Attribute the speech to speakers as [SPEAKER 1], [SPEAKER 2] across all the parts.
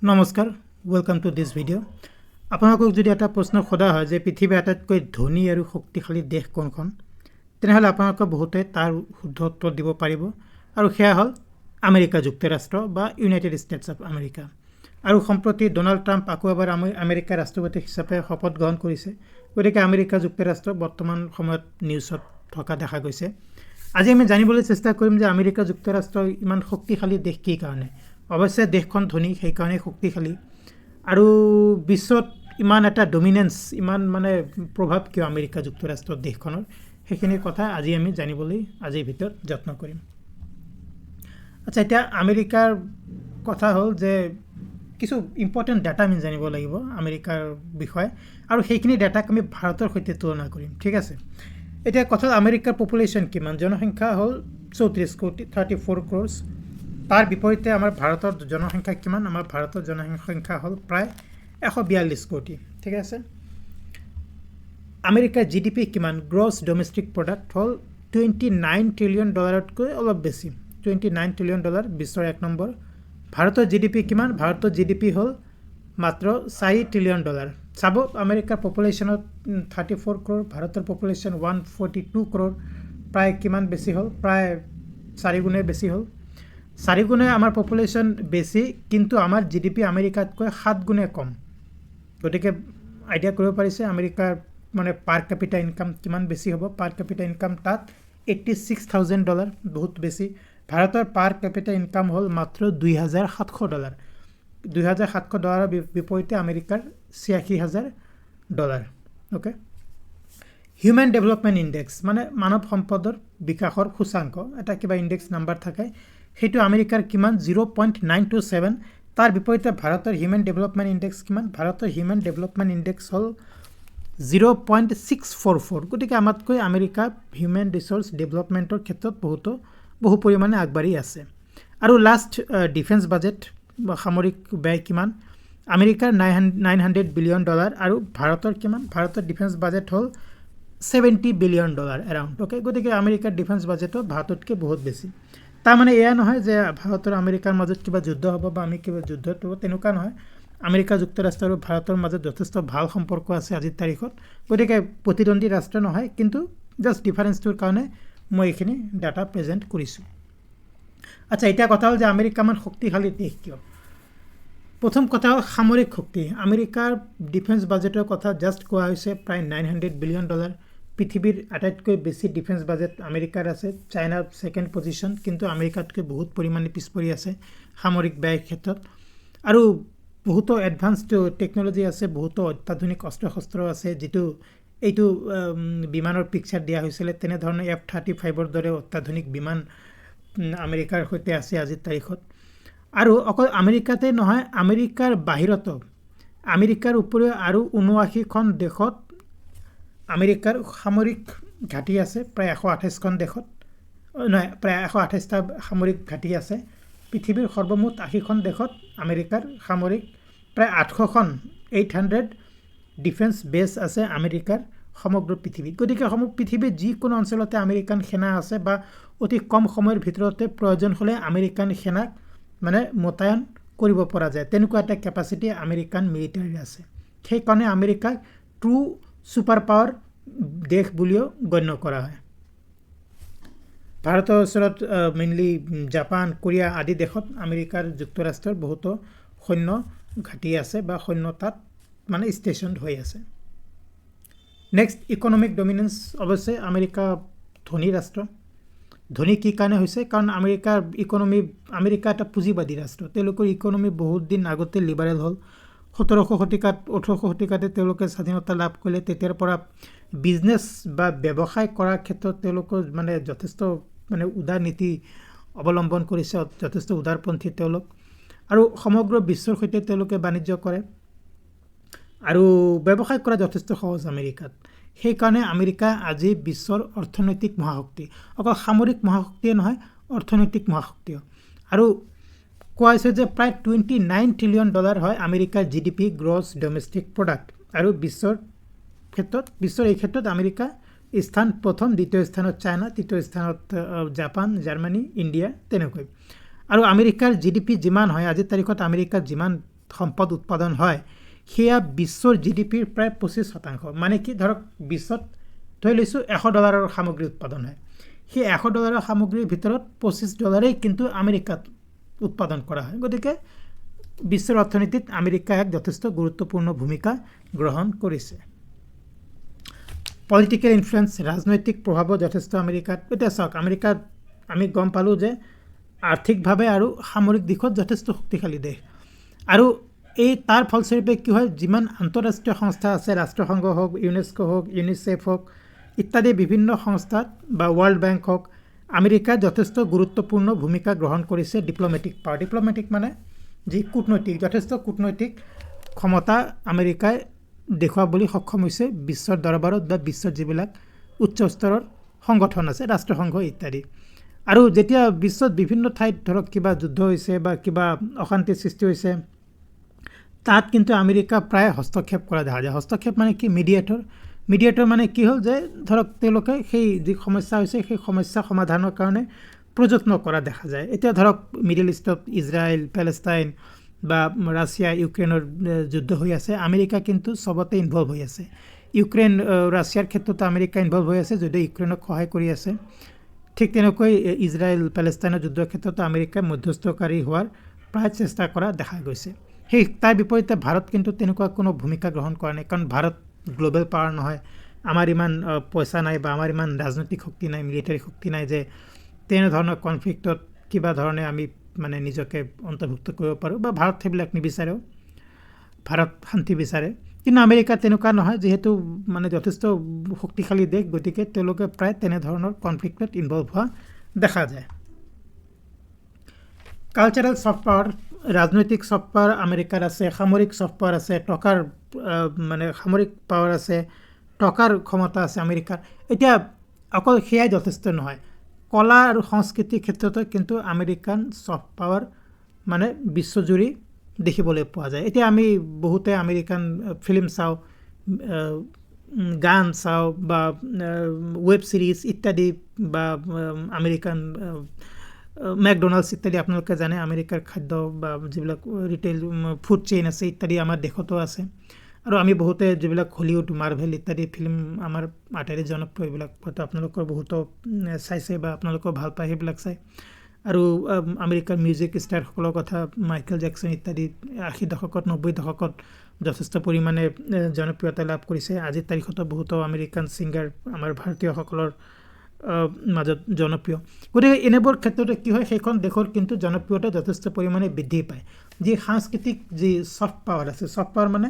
[SPEAKER 1] নমস্কাৰ welcome to this video আপোনালোকক যদি এটা প্ৰশ্ন সোধা হয় যে পৃথিৱীৰ আটাইতকৈ ধনী আৰু শক্তিশালী দেশ কোনখন তেনেহলে আপোনালোকে বহুতে তাৰ শুদ্ধ উত্তৰ দিব পাৰিব আৰু সেয়া হ'ল আমেৰিকা যুক্তৰাষ্ট্ৰ বা ইউনাইটেড ষ্টেটছ অফ আমেৰিকা আৰু সম্প্ৰতি ডোনাল্ড ট্ৰাম্প আকৌ এবাৰ আমেৰিকাৰ ৰাষ্ট্ৰপতি হিচাপে শপত গ্ৰহণ কৰিছে গতিকে আমেৰিকা যুক্তৰাষ্ট্ৰ বৰ্তমান সময়ত নিউজত থকা দেখা গৈছে আজি আমি জানিবলৈ চেষ্টা কৰিম যে আমেৰিকা যুক্তৰাষ্ট্ৰ ইমান শক্তিশালী দেশ কি কাৰণে অৱশ্যে দেশখন ধনী সেই কাৰণে শক্তিশালী আৰু বিশ্বত ইমান এটা ডমিনেন্স ইমান মানে প্ৰভাৱ কিয় আমেৰিকা যুক্তৰাষ্ট্ৰৰ দেশখনৰ সেইখিনি কথা আজি আমি জানিবলৈ আজিৰ ভিতৰত যত্ন কৰিম আচ্ছা এতিয়া আমেৰিকাৰ কথা হ'ল যে কিছু ইম্পৰ্টেণ্ট ডাটা আমি জানিব লাগিব আমেৰিকাৰ বিষয়ে আৰু সেইখিনি ডাটাক আমি ভাৰতৰ সৈতে তুলনা কৰিম ঠিক আছে এতিয়া কথা আমেৰিকাৰ পপুলেশ্যন কিমান জনসংখ্যা হ'ল 34 কোটি 34 ক্ৰ'ৰ্ছ তাৰ বিপৰীতে আমাৰ ভাৰতৰ জনসংখ্যা কিমান আমাৰ ভাৰতৰ জনসংখ্যা হ'ল প্ৰায় 142 কোটি ঠিক আছে আমেৰিকাৰ জিডিপি কিমান গ্ৰছ ডমেষ্টিক প্ৰডাক্ট হ'ল $29 ট্ৰিলিয়ন তকৈ অলপ বেছি $29 ট্ৰিলিয়ন বিশ্বৰ এক নম্বৰ ভাৰতৰ জিডিপি কিমান ভাৰতৰ জিডিপি হ'ল মাত্ৰ $4 ট্ৰিলিয়ন চাব আমেৰিকাৰ পপুলেশ্যনত 34 ক্ৰ'ৰ ভাৰতৰ পপুলেশ্যন 142 ক্ৰ'ৰ প্ৰায় কিমান বেছি হ'ল প্ৰায় 4 গুণে বেছি হ'ল 4 গুণে আমাৰ পপুলেশ্যন বেছি কিন্তু আমাৰ জিডিপি আমেৰিকাতকৈ 7 গুণে কম গতিকে আইডিয়া কৰিব পাৰিছে আমেৰিকাৰ মানে পাৰ কেপিটা ইনকাম কিমান বেছি হ'ব পাৰ কেপিটা ইনকাম তাত $86,000 বহুত বেছি ভাৰতৰ পাৰ কেপিটা ইনকাম হ'ল মাত্ৰ $2,700 $2,700 বিপৰীতে আমেৰিকাৰ $86,000 ওকে হিউম্যান ডেভেলপমেণ্ট ইণ্ডেক্স মানে মানৱ সম্পদৰ বিকাশৰ সূচাংক এটা কিবা ইণ্ডেক্স নাম্বাৰ থাকে সেইটো আমেৰিকাৰ কিমান 0.927 তাৰ বিপৰীতে ভাৰতৰ হিউম্যান ডেভেলপমেণ্ট ইণ্ডেক্স কিমান ভাৰতৰ হিউম্যান ডেভেলপমেণ্ট ইণ্ডেক্স হ'ল 0.644 গতিকে আমাতকৈ আমেৰিকা হিউম্যান ৰিসোৰ্স ডেভেলপমেণ্টৰ ক্ষেত্ৰত বহু পৰিমাণে আগবাঢ়ি আছে আৰু লাষ্ট ডিফেন্স বাজেট বা সামৰিক ব্যয় কিমান আমেৰিকাৰ $900 বিলিয়ন আৰু ভাৰতৰ কিমান ভাৰতৰ ডিফেন্স বাজেট হ'ল $70 বিলিয়ন এৰাউণ্ড ওকে গতিকে আমেৰিকাৰ ডিফেন্স বাজেটটো ভাৰততকৈ বহুত বেছি তাৰ মানে এয়া নহয় যে ভাৰত আৰু আমেৰিকাৰ মাজত কিবা যুদ্ধ হ'ব বা আমি কিবা যুদ্ধত হ'ব তেনেকুৱা নহয় আমেৰিকা যুক্তৰাষ্ট্ৰ আৰু ভাৰতৰ মাজত যথেষ্ট ভাল সম্পৰ্ক আছে আজিৰ তাৰিখত গতিকে প্ৰতিদ্বন্দ্বী ৰাষ্ট্ৰ নহয় কিন্তু জাষ্ট ডিফাৰেন্সটোৰ কাৰণে মই এইখিনি ডাটা প্ৰেজেণ্ট কৰিছোঁ আচ্ছা এতিয়া কথা হ'ল যে আমেৰিকা মান শক্তিশালী দেশ কিয় প্ৰথম কথা হ'ল সামৰিক শক্তি আমেৰিকাৰ ডিফেন্স বাজেটৰ কথা জাষ্ট কোৱা হৈছে প্ৰায় $900 বিলিয়ন পৃথিৱীৰ আটাইতকৈ বেছি ডিফেন্স বাজেট আমেৰিকাৰ আছে চাইনাৰ ছেকেণ্ড পজিশ্যন কিন্তু আমেৰিকাতকৈ বহুত পৰিমাণে পিছপৰি আছে সামৰিক ব্যয়ৰ ক্ষেত্ৰত আৰু বহুতো এডভান্সড টেকন'লজি আছে বহুতো অত্যাধুনিক অস্ত্ৰ শস্ত্ৰ আছে যিটো এইটো বিমানৰ পিকচাৰ দিয়া হৈছিলে তেনেধৰণে F-35ৰ দৰে অত্যাধুনিক বিমান আমেৰিকাৰ সৈতে আছে আজিৰ তাৰিখত আৰু অকল আমেৰিকাতে নহয় আমেৰিকাৰ বাহিৰতো আমেৰিকাৰ উপৰিও আৰু 79খন দেশত আমেৰিকাৰ সামৰিক ঘাটি আছে প্ৰায় 128খন দেশত নহয় প্ৰায় 128টা সামৰিক ঘাটি আছে পৃথিৱীৰ সৰ্বমুঠ 80খন দেশত আমেৰিকাৰ সামৰিক প্ৰায় 800 ডিফেন্স বেছ আছে আমেৰিকাৰ সমগ্ৰ পৃথিৱীত গতিকে সমগ্ৰ পৃথিৱীৰ যিকোনো অঞ্চলতে আমেৰিকান সেনা আছে বা অতি কম সময়ৰ ভিতৰতে প্ৰয়োজন হ'লে আমেৰিকান সেনাক মানে মোতায়েন কৰিব পৰা যায় তেনেকুৱা এটা কেপাচিটি আমেৰিকান মিলিটাৰীৰ আছে সেইকাৰণে আমেৰিকাক ট্ৰু সুপাৰ পাৱাৰ দেশ বুলিও গণ্য কৰা হয় ভাৰতৰ ওচৰত মেইনলি জাপান কোৰিয়া আদি দেশত আমেৰিকাৰ যুক্তৰাষ্ট্ৰৰ বহুতো সৈন্য ঘাটি আছে বা সৈন্য তাত মানে ষ্টেচন হৈ আছে নেক্সট ইকনমিক ডমিনেন্স অৱশ্যে আমেৰিকা ধনী ৰাষ্ট্ৰ ধনী কি কাৰণে হৈছে কাৰণ আমেৰিকা এটা পুঁজিবাদী ৰাষ্ট্ৰ তেওঁলোকৰ ইকনমি বহুত দিন আগতে লিবাৰেল হ'ল 1700 শতিকাত 1800 শতিকাতে তেওঁলোকে স্বাধীনতা লাভ কৰিলে তেতিয়াৰ পৰা বিজনেছ বা ব্যৱসায় কৰাৰ ক্ষেত্ৰত তেওঁলোকৰ মানে যথেষ্ট মানে উদাৰ নীতি অৱলম্বন কৰিছে যথেষ্ট উদাৰপন্থী তেওঁলোক আৰু সমগ্ৰ বিশ্বৰ সৈতে তেওঁলোকে বাণিজ্য কৰে আৰু ব্যৱসায় কৰা যথেষ্ট সহজ আমেৰিকাত সেইকাৰণে আমেৰিকা আজি বিশ্বৰ অৰ্থনৈতিক মহাশক্তি অকল সামৰিক মহাশক্তিয়ে নহয় অৰ্থনৈতিক মহাশক্তিও আৰু কোৱা হৈছে যে প্ৰায় $29 ট্ৰিলিয়ন হয় আমেৰিকাৰ জিডিপি গ্ৰছ ডমেষ্টিক প্ৰডাক্ট আৰু বিশ্বৰ এই ক্ষেত্ৰত আমেৰিকা স্থান প্ৰথম দ্বিতীয় স্থানত চাইনা তৃতীয় স্থানত জাপান জাৰ্মানী ইণ্ডিয়া তেনেকৈ আৰু আমেৰিকাৰ জিডিপি যিমান হয় আজিৰ তাৰিখত আমেৰিকাৰ যিমান সম্পদ উৎপাদন হয় সেয়া বিশ্বৰ GDPৰ প্ৰায় 25%। মানে কি ধৰক বিশ্বত ধৰি লৈছোঁ $100 সামগ্ৰী উৎপাদন হয়, সেই $100 সামগ্ৰীৰ ভিতৰত $25 কিন্তু আমেৰিকাত উৎপাদন কৰা হয়। গতিকে বিশ্বৰ অৰ্থনীতিত আমেৰিকা এক যথেষ্ট গুৰুত্বপূৰ্ণ ভূমিকা গ্ৰহণ কৰিছে। পলিটিকেল ইনফ্লুৱেঞ্চ, ৰাজনৈতিক প্ৰভাৱো যথেষ্ট আমেৰিকাত। এতিয়া চাওক, আমেৰিকাত আমি গম পালোঁ যে আৰ্থিকভাৱে আৰু সামৰিক দিশত যথেষ্ট শক্তিশালী দেশ, আৰু এই তাৰ ফলস্বৰূপে কি হয়, যিমান আন্তঃৰাষ্ট্ৰীয় সংস্থা আছে, ৰাষ্ট্ৰসংঘ হওক, ইউনেস্কো হওক, ইউনিচেফ হওক ইত্যাদি বিভিন্ন সংস্থাত বা ৱৰ্ল্ড বেংক হওক, আমেৰিকাই যথেষ্ট গুৰুত্বপূৰ্ণ ভূমিকা গ্ৰহণ কৰিছে। ডিপ্ল'মেটিক পাৱাৰ, ডিপ্ল'মেটিক মানে যি কূটনৈতিক, যথেষ্ট কূটনৈতিক ক্ষমতা আমেৰিকাই দেখুৱাবলৈ সক্ষম হৈছে বিশ্বৰ দৰবাৰত বা বিশ্বৰ যিবিলাক উচ্চ স্তৰৰ সংগঠন আছে, ৰাষ্ট্ৰসংঘ ইত্যাদি। আৰু যেতিয়া বিশ্বত বিভিন্ন ঠাইত ধৰক কিবা যুদ্ধ হৈছে বা কিবা অশান্তিৰ সৃষ্টি হৈছে, তাত কিন্তু আমেৰিকা প্ৰায় হস্তক্ষেপ কৰা দেখা যায়। হস্তক্ষেপ মানে কি, মিডিয়েটৰ মানে কি হ'ল যে ধৰক তেওঁলোকে সেই যি সমস্যা হৈছে সেই সমস্যা সমাধানৰ কাৰণে প্ৰযত্ন কৰা দেখা যায়। এতিয়া ধৰক মিডল ইষ্টত ইজৰাইল, পেলেষ্টাইন বা ৰাছিয়া ইউক্ৰেইনৰ যুদ্ধ হৈ আছে, আমেৰিকা কিন্তু চবতে ইনভলভ হৈ আছে। ইউক্ৰেইন ৰাছিয়াৰ ক্ষেত্ৰত আমেৰিকা ইনভলভ হৈ আছে, যদিও ইউক্ৰেইনক সহায় কৰি আছে। ঠিক তেনেকৈ ইজৰাইল পেলেষ্টাইনৰ যুদ্ধৰ ক্ষেত্ৰত আমেৰিকাই মধ্যস্থকাৰী হোৱাৰ প্ৰায় চেষ্টা কৰা দেখা গৈছে। সেই তাৰ বিপৰীতে ভাৰত কিন্তু তেনেকুৱা কোনো ভূমিকা গ্ৰহণ কৰা নাই, কাৰণ ভাৰত গ্ল'বেল পাৱাৰ নহয়, আমাৰ ইমান পইচা নাই বা আমাৰ ইমান ৰাজনৈতিক শক্তি নাই, মিলিটাৰী শক্তি নাই যে তেনেধৰণৰ কনফ্লিক্টত কিবা ধৰণে আমি মানে নিজকে অন্তৰ্ভুক্ত কৰিব পাৰোঁ, বা ভাৰত সেইবিলাক নিবিচাৰেও, ভাৰত শান্তি বিচাৰে। কিন্তু আমেৰিকা তেনেকুৱা নহয়, যিহেতু মানে যথেষ্ট শক্তিশালী দেশ, গতিকে তেওঁলোকে প্ৰায় তেনেধৰণৰ কনফ্লিক্টত ইনভলভ হোৱা দেখা যায়। কালচাৰেল ছফ্ট পাৱাৰ, ৰাজনৈতিক ছফ্ট পাৱাৰ আমেৰিকাৰ আছে, সামৰিক ছফ্ট পাৱাৰ আছে, টকাৰ মানে সামৰিক পাৱাৰ আছে, টকাৰ ক্ষমতা আছে আমেৰিকাৰ। এতিয়া অকল সেয়াই যথেষ্ট নহয়, কলা আৰু সংস্কৃতিৰ ক্ষেত্ৰতো কিন্তু আমেৰিকান ছফ্ট পাৱাৰ মানে বিশ্বজুৰি দেখিবলৈ পোৱা যায়। এতিয়া আমি বহুতে আমেৰিকান ফিল্ম চাওঁ, গান চাওঁ বা ৱেব ছিৰিজ ইত্যাদি, বা আমেৰিকান মেকডোনাল্ডছ ইত্যাদি আপোনালোকে জানে, আমেৰিকাৰ খাদ্য বা যিবিলাক ৰিটেইল ফুড চেইন আছে ইত্যাদি আমাৰ দেশতো আছে। আৰু আমি বহুতে যিবিলাক হলিউড, মাৰ্ভেল ইত্যাদি ফিল্ম আমাৰ আটাইৰে জনপ্ৰিয়, এইবিলাক হয়তো আপোনালোকৰ বহুতো চাইছে বা আপোনালোকেও ভাল পায় সেইবিলাক চাই। আৰু আমেৰিকাৰ মিউজিক ষ্টাৰসকলৰ কথা, মাইকেল জেকচন ইত্যাদি 80 দশকত 90 দশকত যথেষ্ট পৰিমাণে জনপ্ৰিয়তা লাভ কৰিছে। আজিৰ তাৰিখতো বহুতো আমেৰিকান ছিংগাৰ আমাৰ ভাৰতীয়সকলৰ মাজত জনপ্ৰিয়। গতিকে এনেবোৰ ক্ষেত্ৰতে কি হয়, সেইখন দেশৰ কিন্তু জনপ্ৰিয়তা যথেষ্ট পৰিমাণে বৃদ্ধি পায়। যি সাংস্কৃতিক যি ছফ্ট পাৱাৰ আছে, ছফ্ট পাৱাৰ মানে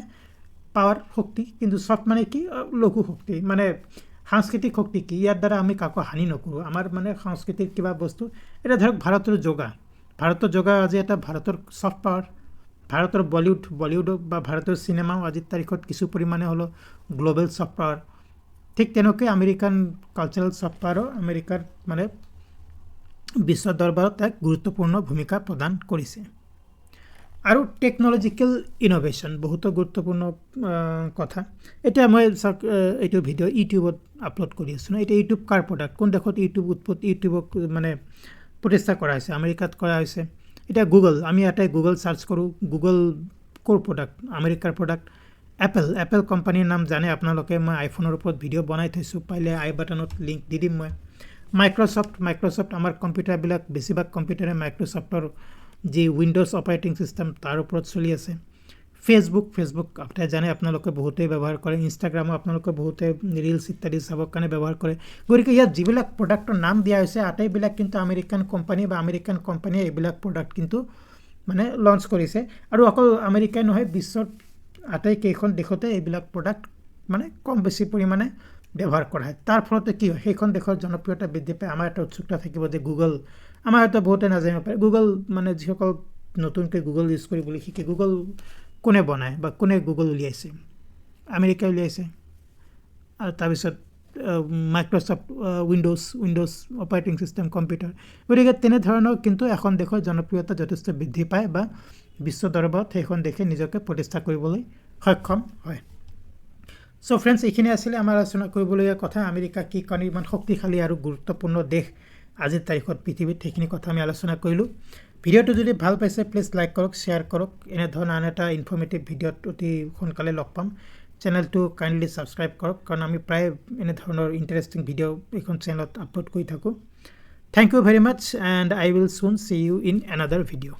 [SPEAKER 1] পাৱাৰ শক্তি, কিন্তু ছফ্ট মানে কি, লঘু শক্তি, মানে সাংস্কৃতিক শক্তি কি, ইয়াৰ দ্বাৰা আমি কাকো হানি নকৰোঁ। আমাৰ মানে সাংস্কৃতিক কিবা বস্তু, এতিয়া ধৰক ভাৰতৰ যোগা আজি এটা ভাৰতৰ ছফ্ট পাৱাৰ। ভাৰতৰ বলিউড বা ভাৰতৰ চিনেমাও আজিৰ তাৰিখত কিছু পৰিমাণে হ'লেও গ্ল'বেল ছফ্ট পাৱাৰ। ঠিক তেনেকৈ আমেৰিকান কালচাৰেল ছফ্ট পাৱাৰো আমেৰিকাৰ মানে বিশ্ব দৰবাৰত এক গুৰুত্বপূৰ্ণ ভূমিকা প্ৰদান কৰিছে। আৰু টেকন'লজিকেল ইন'ভেশ্যন বহুতো গুৰুত্বপূৰ্ণ কথা। এতিয়া মই চাওক, এইটো ভিডিঅ' ইউটিউবত আপলোড কৰি আছোঁ ন। এতিয়া ইউটিউব কাৰ প্ৰডাক্ট, কোন দেশত ইউটিউবক মানে প্ৰতিষ্ঠা কৰা হৈছে, আমেৰিকাত কৰা হৈছে। এতিয়া গুগল, আমি ইয়াতে গুগল চাৰ্চ কৰোঁ, গুগল ক'ৰ প্ৰডাক্ট, আমেৰিকাৰ প্ৰডাক্ট। এপল কোম্পানীৰ নাম জানে আপোনালোকে, মই আইফোনৰ ওপৰত ভিডিঅ' বনাই থৈছোঁ, পাৰিলে আই বাটনত লিংক দি দিম মই। মাইক্ৰ'ছফ্ট আমাৰ কম্পিউটাৰবিলাক, বেছিভাগ কম্পিউটাৰে মাইক্ৰ'ছফ্টৰ যি উইণ্ড'জ অপাৰেটিং ছিষ্টেম তাৰ ওপৰত চলি আছে। ফেচবুক আপুনি জানে, আপোনালোকে বহুতেই ব্যৱহাৰ কৰে। ইনষ্টাগ্ৰামো আপোনালোকে বহুতে ৰিলছ ইত্যাদি চাবৰ কাৰণে ব্যৱহাৰ কৰে। গতিকে ইয়াত যিবিলাক প্ৰডাক্টৰ নাম দিয়া হৈছে আটাইবিলাক কিন্তু আমেৰিকান কোম্পানী বা আমেৰিকান কোম্পানীয়ে এইবিলাক প্ৰডাক্ট কিন্তু মানে লঞ্চ কৰিছে। আৰু অকল আমেৰিকাই নহয়, বিশ্বৰ আটাইকেইখন দেশতে এইবিলাক প্ৰডাক্ট মানে কম বেছি পৰিমাণে ব্যৱহাৰ কৰা হয়। তাৰ ফলতে কি হয়, সেইখন দেশৰ জনপ্ৰিয়তা বৃদ্ধি পায়। আমাৰ এটা উৎসুকতা থাকিব যে গুগল, আমাৰ হয়তো বহুতে নাজানিব পাৰে, গুগল মানে যিসকল নতুনকৈ গুগল ইউজ কৰিবলৈ শিকে, গুগল কোনে বনায় বা কোনে গুগল উলিয়াইছে, আমেৰিকাই উলিয়াইছে। আৰু তাৰপিছত Microsoft windows operating system computer. গতিকে তেনেধৰণৰ কিন্তু এখন দেশৰ জনপ্ৰিয়তা যথেষ্ট বৃদ্ধি পায় বা বিশ্ব দৰবাৰত সেইখন দেশে নিজকে প্ৰতিষ্ঠা কৰিবলৈ সক্ষম হয়। চ' ফ্ৰেণ্ডছ, এইখিনি আছিলে আমাৰ আলোচনা কৰিবলগীয়া কথা। আমেৰিকা কি কাৰণে ইমান শক্তিশালী আৰু গুৰুত্বপূৰ্ণ দেশ আজিৰ তাৰিখত পৃথিৱীত, সেইখিনি কথা আমি আলোচনা কৰিলোঁ। ভিডিঅ'টো যদি ভাল পাইছে প্লিজ লাইক কৰক, শ্বেয়াৰ কৰক। এনেধৰণৰ আন এটা ইনফৰ্মেটিভ ভিডিঅ'ত অতি সোনকালে লগ পাম। চেনেলটো কাইণ্ডলি ছাবস্ক্ৰাইব কৰক, কাৰণ আমি প্ৰায় এনেধৰণৰ ইণ্টাৰেষ্টিং ভিডিঅ' এইখন চেনেলত আপলোড কৰি থাকোঁ। Thank you very much, and I will soon see you in another video.